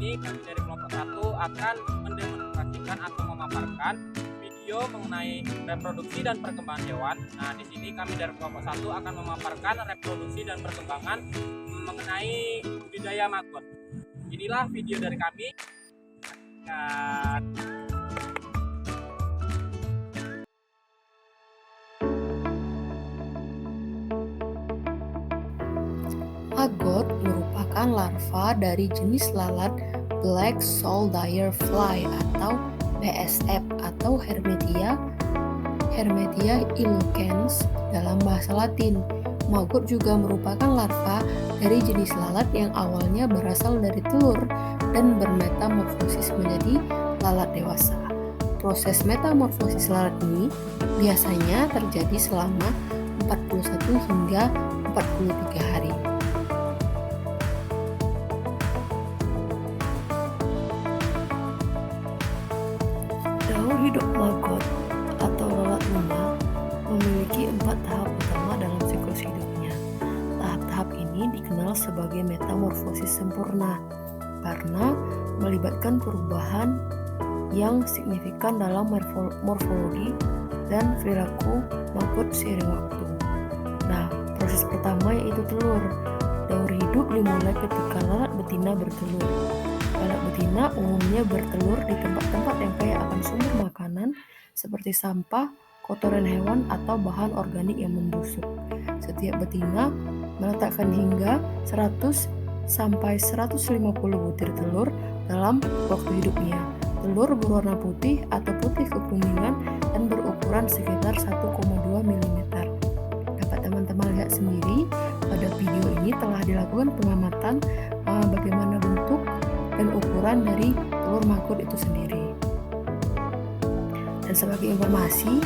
ini kami dari kelompok 1 akan mendemonstrasikan atau memaparkan video mengenai reproduksi dan perkembangan hewan. Nah, di sini kami dari kelompok 1 akan memaparkan reproduksi dan perkembangan mengenai budidaya maggot. Inilah video dari kami. Dan Maggot merupakan larva dari jenis lalat Black Soldier Fly atau BSF atau Hermetia illucans dalam bahasa Latin. Maggot juga merupakan larva dari jenis lalat yang awalnya berasal dari telur dan bermetamorfosis menjadi lalat dewasa. Proses metamorfosis lalat ini biasanya terjadi selama 41 hingga 43 hari. Daur hidup maggot atau lalat lunak memiliki 4 tahap utama dalam siklus hidupnya. Tahap-tahap ini dikenal sebagai metamorfosis sempurna karena melibatkan perubahan yang signifikan dalam morfologi dan perilaku maggot seiring waktu. Nah, proses pertama yaitu telur. Daur hidup dimulai ketika lalat betina bertelur. Lalat betina umumnya bertelur di tempat-tempat yang kaya akan sumber makanan seperti sampah, kotoran hewan, atau bahan organik yang membusuk. Setiap betina meletakkan hingga 100 sampai 150 butir telur dalam waktu hidupnya. Telur berwarna putih atau putih kekuningan dan berukuran sekitar 1,2 mm. Dapat teman-teman lihat sendiri, pada video ini telah dilakukan pengamatan bagaimana bentuk dan ukuran dari telur maggot itu sendiri. Dan sebagai informasi,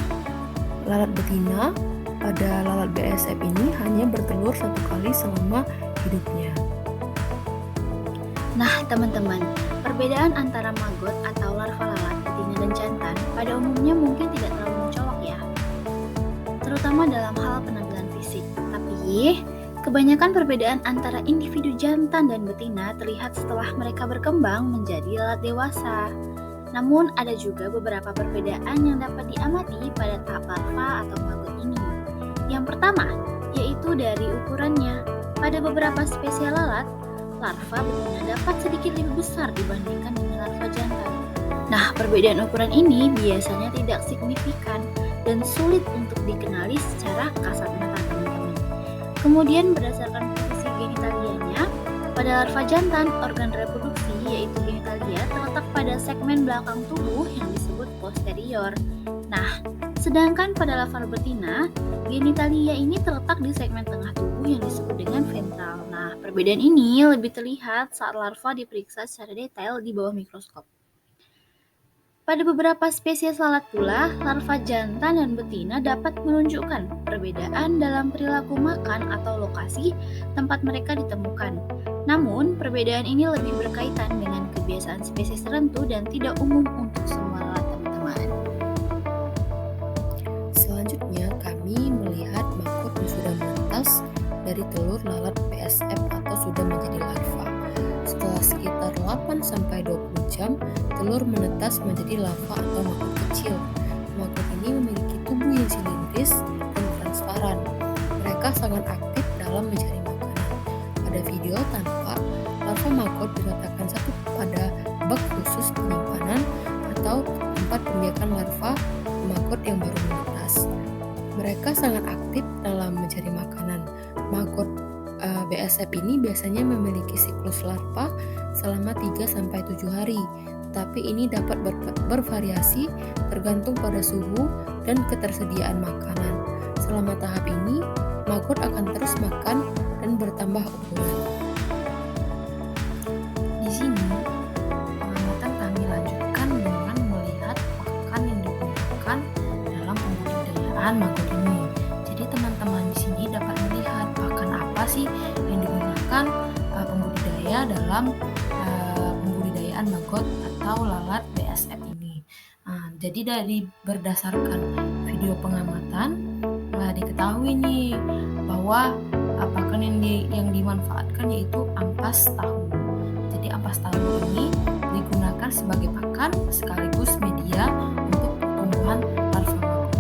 lalat betina pada lalat BSF ini hanya bertelur 1 kali selama hidupnya. Nah, teman-teman, perbedaan antara maggot atau larva lalat betina dan jantan pada umumnya mungkin tidak terlalu mencolok ya, terutama dalam hal penampilan fisik. Tapi, kebanyakan perbedaan antara individu jantan dan betina terlihat setelah mereka berkembang menjadi lalat dewasa. Namun, ada juga beberapa perbedaan yang dapat diamati pada tahap larva atau maggot ini. Yang pertama, yaitu dari ukurannya. Pada beberapa spesies lalat, larva betina dapat sedikit lebih besar dibandingkan dengan larva jantan. Nah, perbedaan ukuran ini biasanya tidak signifikan dan sulit untuk dikenali secara kasat mata, teman-teman. Kemudian berdasarkan posisi genitalianya, pada larva jantan, organ reproduksi yaitu genitalia terletak pada segmen belakang tubuh yang disebut posterior. Nah, sedangkan pada larva betina, genitalia ini terletak di segmen tengah tubuh yang disebut dengan ventral. Nah, perbedaan ini lebih terlihat saat larva diperiksa secara detail di bawah mikroskop. Pada beberapa spesies lalat pula, larva jantan dan betina dapat menunjukkan perbedaan dalam perilaku makan atau lokasi tempat mereka ditemukan. Namun, perbedaan ini lebih berkaitan dengan kebiasaan spesies tertentu dan tidak umum untuk semua lalat, teman-teman. Selanjutnya, kami melihat maggot yang sudah menetas dari telur lalat BSF atau sudah menjadi larva. Setelah sekitar 8-20 jam, telur menetas menjadi larva atau maggot kecil. Maggot ini memiliki tubuh yang silindris dan transparan. Mereka sangat aktif dalam mencari makanan. Pada video tampak larva maggot diletakkan satu pada bak khusus penyimpanan atau tempat pembiakan larva maggot yang baru menetas. Mereka sangat aktif dalam mencari makanan. Maggot BSF ini biasanya memiliki siklus larva selama 3-7 hari, tapi ini dapat bervariasi tergantung pada suhu dan ketersediaan makanan. Selama tahap ini, maggot akan terus makan dan bertambah ukuran. Di sini, pengamatan kami lanjutkan dengan melihat pakan yang digunakan dalam pembudidayaan maggot ini. Jadi teman-teman di sini dapat melihat pakan apa sih yang digunakan pembudidaya dalam pembudidayaan maggot atau lalat BSF ini. Jadi dari berdasarkan video pengamatan diketahui nih bahwa pakan yang dimanfaatkan yaitu ampas tahu. Jadi ampas tahu ini digunakan sebagai pakan sekaligus media untuk pertumbuhan larva maggot.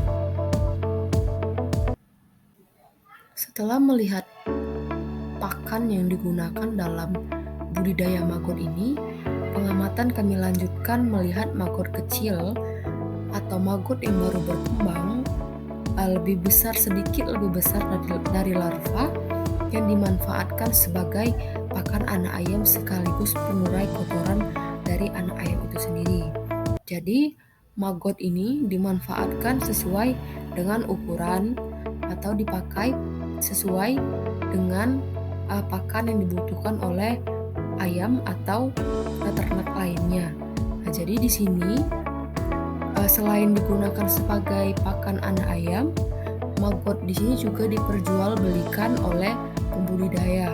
Setelah melihat pakan yang digunakan dalam budidaya maggot ini, pengamatan kami lanjutkan melihat maggot kecil atau maggot yang baru berkembang sedikit lebih besar dari larva yang dimanfaatkan sebagai pakan anak ayam sekaligus pengurai kotoran dari anak ayam itu sendiri. Jadi maggot ini dimanfaatkan sesuai dengan ukuran atau dipakai sesuai dengan pakan yang dibutuhkan oleh ayam atau ternak lainnya. Nah, jadi di sini selain digunakan sebagai pakan anak ayam, maggot di sini juga diperjualbelikan oleh pembudidaya.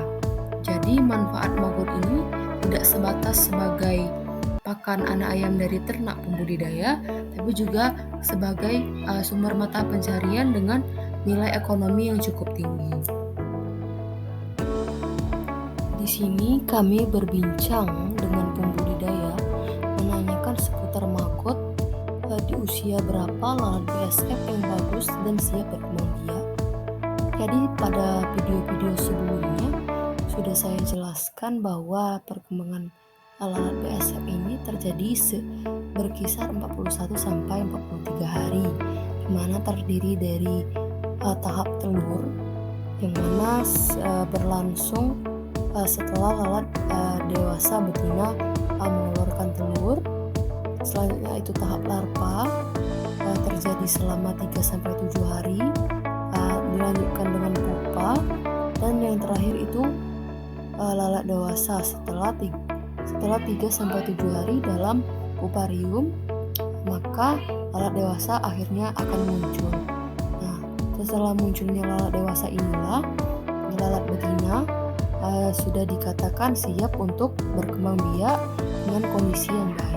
Jadi manfaat maggot ini tidak sebatas sebagai pakan anak ayam dari ternak pembudidaya, tapi juga sebagai sumber mata pencarian dengan nilai ekonomi yang cukup tinggi. Di sini kami berbincang dengan pembudidaya menanyakan seputar maggot, di usia berapa lalat BSF yang bagus dan siap berkembang biak. Jadi pada video-video sebelumnya sudah saya jelaskan bahwa perkembangan lalat BSF ini terjadi berkisar 41 sampai 43 hari, di mana terdiri dari tahap telur yang mana berlangsung setelah lalat dewasa betina mengeluarkan telur. Selanjutnya itu tahap larva terjadi selama 3-7 hari, dilanjutkan dengan pupa, dan yang terakhir itu lalat dewasa setelah 3-7 hari dalam puparium, maka lalat dewasa akhirnya akan muncul. Nah, setelah munculnya lalat dewasa inilah lalat betina sudah dikatakan siap untuk berkembang biak dengan kondisi yang baik.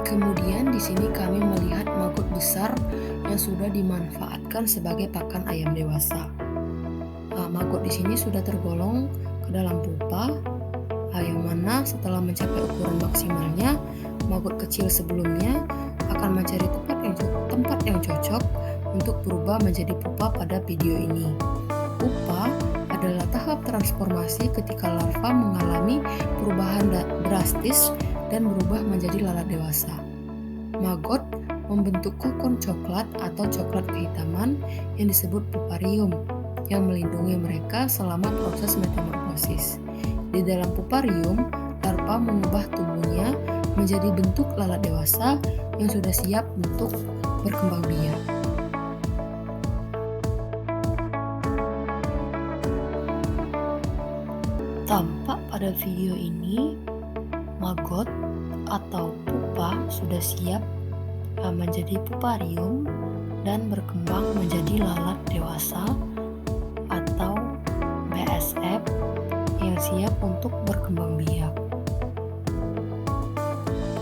Kemudian di sini kami melihat maggot besar yang sudah dimanfaatkan sebagai pakan ayam dewasa. Maggot di sini sudah tergolong ke dalam pupa, yang mana setelah mencapai ukuran maksimalnya, maggot kecil sebelumnya akan mencari tempat yang cocok untuk berubah menjadi pupa pada video ini. Pupa adalah tahap transformasi ketika larva mengalami perubahan drastis dan berubah menjadi lalat dewasa. Maggot membentuk kokon coklat atau coklat kehitaman yang disebut puparium yang melindungi mereka selama proses metamorfosis. Di dalam puparium, larva mengubah tubuhnya menjadi bentuk lalat dewasa yang sudah siap untuk berkembang biak. Tampak pada video ini, maggot atau pupa sudah siap menjadi puparium dan berkembang menjadi lalat dewasa atau BSF yang siap untuk berkembang biak.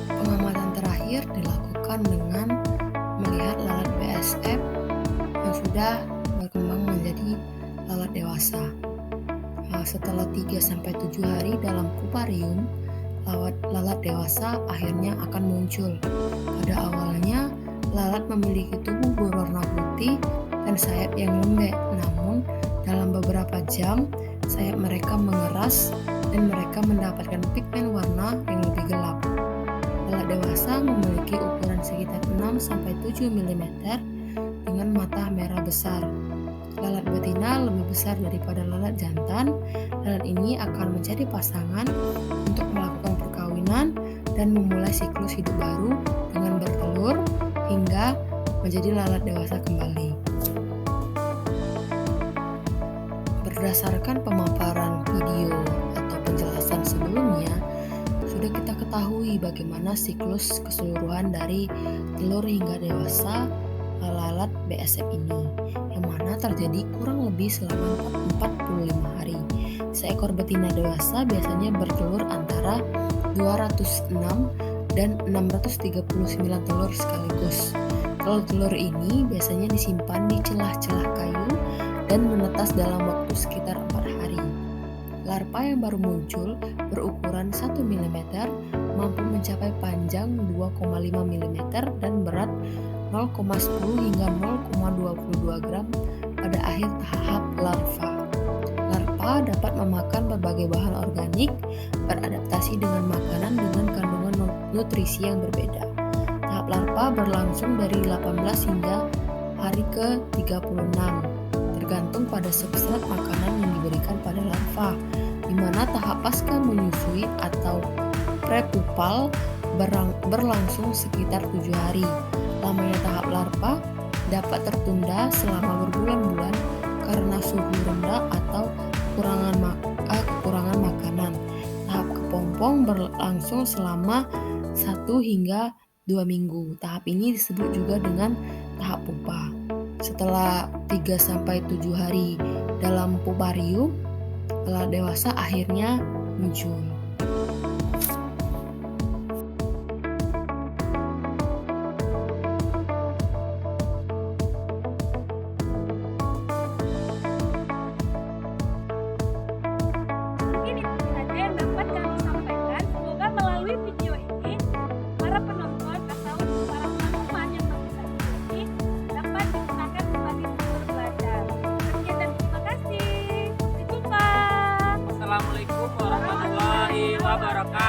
Pengamatan terakhir dilakukan dengan melihat lalat BSF yang sudah berkembang menjadi lalat dewasa. Setelah 3-7 hari dalam puparium, lalat dewasa akhirnya akan muncul. Pada awalnya, lalat memiliki tubuh berwarna putih dan sayap yang lembek, namun dalam beberapa jam, sayap mereka mengeras dan mereka mendapatkan pigmen warna yang lebih gelap. Lalat dewasa memiliki ukuran sekitar 6-7 mm dengan mata merah besar. Lalat betina lebih besar daripada lalat jantan. Lalat ini akan menjadi pasangan untuk melakukan perkawinan dan memulai siklus hidup baru dengan bertelur hingga menjadi lalat dewasa kembali. Berdasarkan pemaparan video atau penjelasan sebelumnya, sudah kita ketahui bagaimana siklus keseluruhan dari telur hingga dewasa lalat BSF ini, yang mana terjadi kurang lebih selama 45 hari. Seekor betina dewasa biasanya bertelur antara 206 dan 639 telur sekaligus. Telur-telur ini biasanya disimpan di celah-celah kayu dan menetas dalam waktu sekitar 4 hari. Larva yang baru muncul berukuran 1 mm, mampu mencapai panjang 2,5 mm dan berat 0,10 hingga 0,22 gram pada akhir tahap larva. Larva dapat memakan berbagai bahan organik, beradaptasi dengan makanan dengan kandungan nutrisi yang berbeda. Tahap larva berlangsung dari 18 hingga hari ke-36, tergantung pada substrat makanan yang diberikan pada larva, di mana tahap pasca menyusui atau prepupal berlangsung sekitar 7 hari. Lamanya tahap larva dapat tertunda selama berbulan-bulan karena suhu rendah atau kekurangan makanan. Tahap kepompong berlangsung selama 1 hingga 2 minggu. Tahap ini disebut juga dengan tahap pupa. Setelah 3-7 hari dalam puparium, setelah dewasa akhirnya muncul. Mungkin itu saja yang dapat kami sampaikan. Semoga melalui video ini para penonton atau para teman-teman yang melakukan ini dapat digunakan sebagai sumber belajar. Sekian dan terima kasih. Sampai jumpa. Assalamualaikum warahmatullahi wabarakatuh.